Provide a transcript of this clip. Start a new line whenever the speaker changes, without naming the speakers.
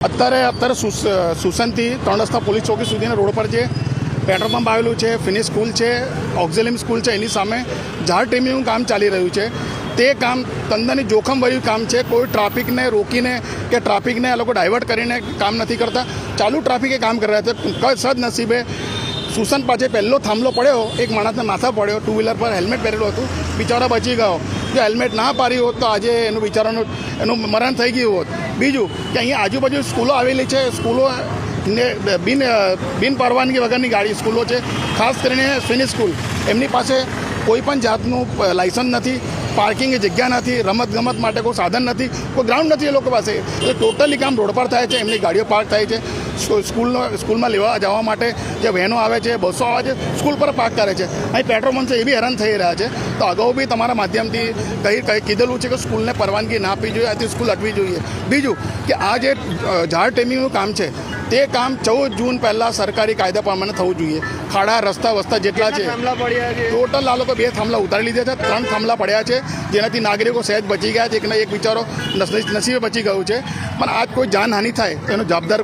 અત્યારે સુસનથી 3 રસ્તા પોલીસ ચોકી સુધીના રોડ પર જે પેટ્રોલ પંપ આવેલું છે, ફિનિશ સ્કૂલ છે, ઓક્ઝિલિયમ સ્કૂલ છે, એની સામે ઝાડ ટ્રીમિંગનું કામ ચાલી રહ્યું છે. તે કામ તંદનની જોખમભર્યું કામ છે. કોઈ ટ્રાફિકને રોકીને કે ટ્રાફિકને આ લોકો ડાયવર્ટ કરીને કામ નથી કરતા. ચાલુ ટ્રાફિકે કામ કરી રહ્યા છે. સદનસીબે સુસન પાસે પહેલો થાંભલો પડ્યો, એક માણસને માથા પડ્યો. 2 વ્હીલર પર હેલ્મેટ પહેરેલું હતું, બિચારા બચી ગયો. જો હેલ્મેટ ના પાડ્યું હોત તો આજે એનું બિચારાનું મરણ થઈ ગયું હોત. બીજું કે અહીંયા આજુબાજુ સ્કૂલો આવેલી છે. સ્કૂલો ને બિન પરવાનગી વગરની ગાડી સ્કૂલો છે. ખાસ કરીને ફિનિશ સ્કૂલ, એમની પાસે કોઈ પણ જાતનું લાયસન્સ નથી, પાર્કિંગની જગ્યા નથી, રમતગમત માટે કોઈ સાધન નથી, કોઈ ગ્રાઉન્ડ નથી એ લોકો પાસે. એટલે ટોટલી કામ રોડ પર થાય છે. એમની ગાડીઓ પાર્ક થાય છે. સ્કૂલમાં લેવા જવા માટે જે વેનો આવે છે, બસો આવે છે, સ્કૂલ પર પાર્ક કરે છે. અહીં પેટ્રોલ પંપ છે, એ બી હેરાન થઈ રહ્યા છે. તો અગાઉ બી તમારા માધ્યમથી કીધેલું છે કે સ્કૂલને પરવાનગી ના આપવી જોઈએ, આથી સ્કૂલ હટવી જોઈએ. બીજું કે આ જે ઝાડ ટ્રીમિંગનું કામ છે, તે કામ 14 જૂન પહેલાં સરકારી કાયદા પ્રમાણે થવું જોઈએ. ખાડા રસ્તા વસ્તા જેટલા છે ટોટલ આ લોકો 2 થાંભલા ઉતારી લીધા છે. 3 થાંભલા પડ્યા છે, જેનાથી નાગરિકો સહેજ બચી ગયા છે. એક બિચારો નસીબે બચી ગયું છે. પણ આજ કોઈ જાનહાનિ થાય તો એનો જવાબદાર